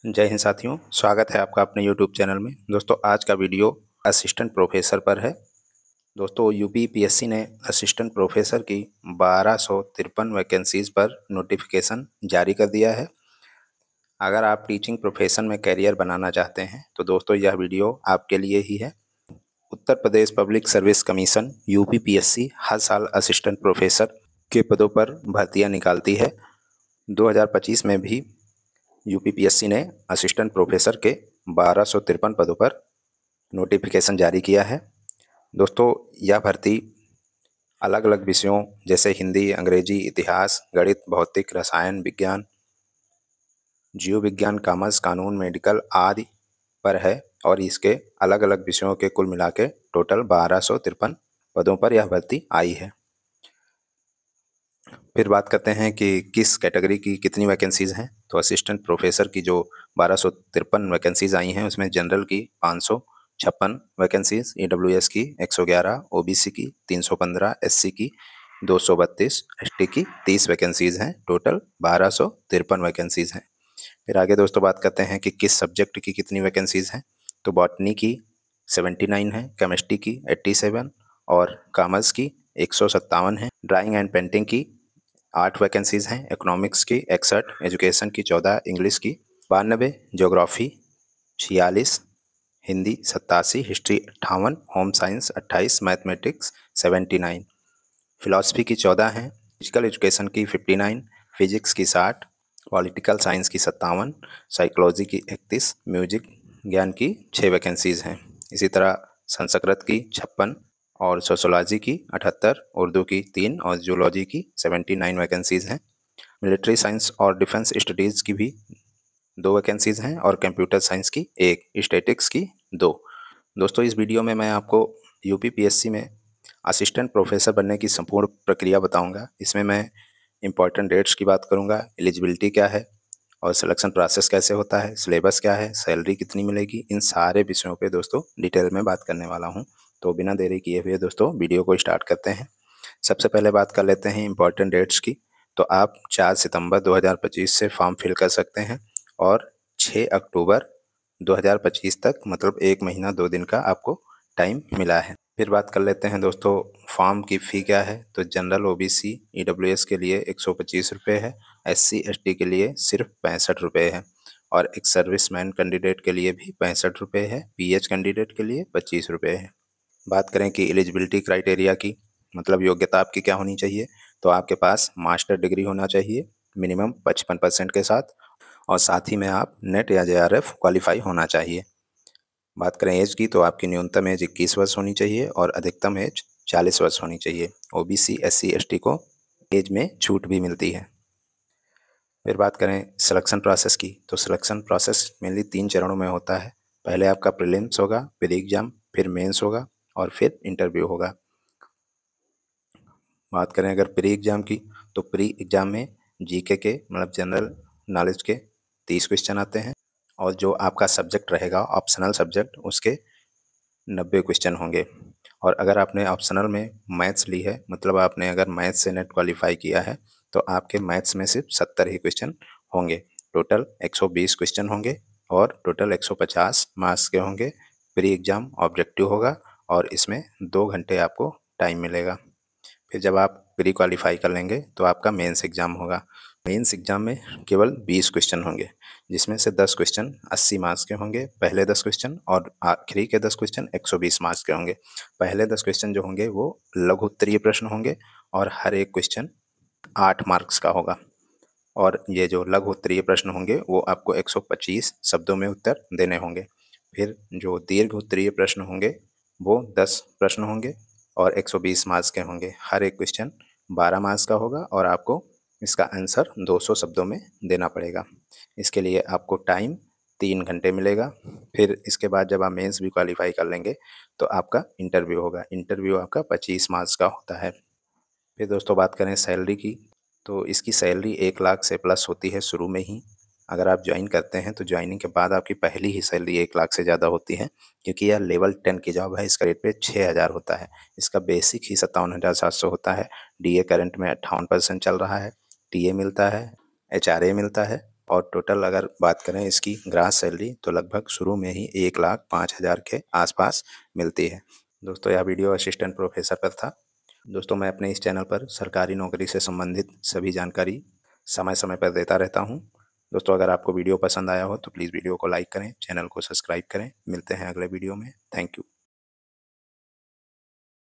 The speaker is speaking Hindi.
जय हिंद साथियों, स्वागत है आपका अपने YouTube चैनल में। दोस्तों, आज का वीडियो असिस्टेंट प्रोफेसर पर है। दोस्तों, यूपीपीएससी ने असिस्टेंट प्रोफेसर की 1253 वैकेंसीज पर नोटिफिकेशन जारी कर दिया है। अगर आप टीचिंग प्रोफेशन में करियर बनाना चाहते हैं तो दोस्तों यह वीडियो आपके लिए ही है। Uttar Pradesh public service commission UPPSC हर साल असिस्टेंट प्रोफेसर के पदों पर भर्तियां निकालती है। 2025 में भी यूपीपीएससी ने असिस्टेंट प्रोफेसर के 1253 पदों पर नोटिफिकेशन जारी किया है। दोस्तों, यह भर्ती अलग अलग विषयों जैसे हिंदी, अंग्रेजी, इतिहास, गणित, भौतिक, रसायन विज्ञान, जीव विज्ञान, कॉमर्स, कानून, मेडिकल आदि पर है और इसके अलग अलग विषयों के कुल मिला के टोटल 1253 पदों पर यह भर्ती आई है। फिर बात करते हैं कि किस कैटेगरी की कितनी वैकेंसीज़ हैं। तो असिस्टेंट प्रोफेसर की जो 1253 वैकेंसीज़ आई हैं उसमें जनरल की 556 वैकेंसीज़, ईडब्ल्यूएस की 111, ओबीसी की 315, एससी की 232, एसटी की 30 वैकेंसीज़ हैं। टोटल 1253 वैकेंसीज़ हैं। फिर आगे दोस्तों बात करते हैं कि किस सब्जेक्ट की कितनी वैकेंसीज़ हैं। तो बॉटनी की 79 है, केमिस्ट्री की 87 और कॉमर्स की 157 है। ड्राइंग एंड पेंटिंग की 8 वैकेंसीज़ हैं, इकोनॉमिक्स की 61, एजुकेशन की 14, इंग्लिश की 92, geography 46, Hindi 87, history 58, home science 28, mathematics 79, philosophy की 14 हैं, फिजिकल एजुकेशन की 59, फिजिक्स की 60, पॉलिटिकल साइंस की 57, साइकोलॉजी की 31, म्यूजिक ज्ञान की 6 वैकेंसीज़ हैं। इसी तरह संस्कृत की 56 और सोशोलॉजी की 78, उर्दू की 3 और जूलॉजी की 79 वैकेंसीज़ हैं। मिलिट्री साइंस और डिफेंस स्टडीज़ की भी 2 वैकेंसीज़ हैं और कंप्यूटर साइंस की 1, स्टैटिक्स की 2। दोस्तों, इस वीडियो में मैं आपको यूपीपीएससी में असिस्टेंट प्रोफेसर बनने की संपूर्ण प्रक्रिया बताऊंगा। इसमें मैं इंपॉर्टेंट डेट्स की बात करूंगा, एलिजिबिलिटी क्या है और सिलेक्शन प्रोसेस कैसे होता है, सिलेबस क्या है, सैलरी कितनी मिलेगी, इन सारे विषयों पे दोस्तों डिटेल में बात करने वाला हूं। तो बिना देरी किए हुए दोस्तों वीडियो को स्टार्ट करते हैं। सबसे पहले बात कर लेते हैं इंपॉर्टेंट डेट्स की। तो आप 4 सितंबर 2025 से फॉर्म फिल कर सकते हैं और 6 अक्टूबर 2025 तक, मतलब 1 महीना 2 दिन का आपको टाइम मिला है। फिर बात कर लेते हैं दोस्तों फॉर्म की फ़ी क्या है। तो जनरल, ओबीसी, ईडब्ल्यूएस के लिए 125 रुपये है, एससी एसटी के लिए सिर्फ 65 रुपये है और एक सर्विसमैन कैंडिडेट के लिए भी 65 रुपये है, पीएच कैंडिडेट के लिए 25 रुपये है। बात करें कि एलिजिबिलिटी क्राइटेरिया की, मतलब योग्यता आपकी क्या होनी चाहिए। तो आपके पास मास्टर डिग्री होना चाहिए मिनिमम 55% के साथ और साथ ही में आप नेट या जेआरएफ क्वालिफाई होना चाहिए। बात करें एज की तो आपकी न्यूनतम एज 21 वर्ष होनी चाहिए और अधिकतम एज 40 वर्ष होनी चाहिए। ओबीसी, एससी, एसटी को एज में छूट भी मिलती है। फिर बात करें सिलेक्शन प्रोसेस की, तो सिलेक्शन प्रोसेस मेनली 3 चरणों में होता है। पहले आपका प्रीलिम्स होगा, फिर एग्ज़ाम, फिर मेंस होगा और फिर इंटरव्यू होगा। बात करें अगर प्री एग्ज़ाम की, तो प्री एग्ज़ाम में जीके के, मतलब जनरल नॉलेज के 30 क्वेश्चन आते हैं और जो आपका सब्जेक्ट रहेगा ऑप्शनल सब्जेक्ट, उसके 90 क्वेश्चन होंगे। और अगर आपने ऑप्शनल में मैथ्स ली है, मतलब आपने अगर मैथ्स से नेट क्वालिफाई किया है, तो आपके मैथ्स में सिर्फ 70 ही क्वेश्चन होंगे। टोटल 120 क्वेश्चन होंगे और टोटल 150 मार्क्स के होंगे। प्री एग्ज़ाम ऑब्जेक्टिव होगा और इसमें 2 घंटे आपको टाइम मिलेगा। फिर जब आप प्री क्वालिफाई कर लेंगे तो आपका मेंस एग्ज़ाम होगा। मेंस एग्ज़ाम में केवल 20 क्वेश्चन होंगे, जिसमें से 10 क्वेश्चन 80 मार्क्स के होंगे, पहले 10 क्वेश्चन, और आखिरी के 10 क्वेश्चन 120 मार्क्स के होंगे। पहले 10 क्वेश्चन जो होंगे वो लघु उत्तरीय प्रश्न होंगे और हर एक क्वेश्चन 8 मार्क्स का होगा। और ये जो लघु उत्तरीय प्रश्न होंगे वो आपको 125 शब्दों में उत्तर देने होंगे। फिर जो दीर्घ उत्तरीय प्रश्न होंगे वो 10 प्रश्न होंगे और 120 मार्क्स के होंगे। हर एक क्वेश्चन 12 मार्क्स का होगा और आपको इसका आंसर 200 शब्दों में देना पड़ेगा। इसके लिए आपको टाइम 3 घंटे मिलेगा। फिर इसके बाद जब आप मेंस भी क्वालिफाई कर लेंगे तो आपका इंटरव्यू होगा। इंटरव्यू आपका 25 मार्क्स का होता है। फिर दोस्तों बात करें सैलरी की, तो इसकी सैलरी 1 लाख से प्लस होती है शुरू में ही। अगर आप ज्वाइन करते हैं तो ज्वाइनिंग के बाद आपकी पहली ही सैलरी 1 लाख से ज़्यादा होती है, क्योंकि यह लेवल 10 की जॉब है। इसका रेट पे 6000 होता है। इसका बेसिक ही 57,700 होता है। डीए करंट में 58% चल रहा है, टीए मिलता है, एचआरए मिलता है और टोटल अगर बात करें इसकी ग्रास सैलरी तो लगभग शुरू में ही 1,05,000 के आसपास मिलती है। दोस्तों यह वीडियो असिस्टेंट प्रोफेसर पर था। दोस्तों मैं अपने इस चैनल पर सरकारी नौकरी से संबंधित सभी जानकारी समय समय पर देता रहता हूं। दोस्तों अगर आपको वीडियो पसंद आया हो तो प्लीज़ वीडियो को लाइक करें, चैनल को सब्सक्राइब करें। मिलते हैं अगले वीडियो में। Thank you.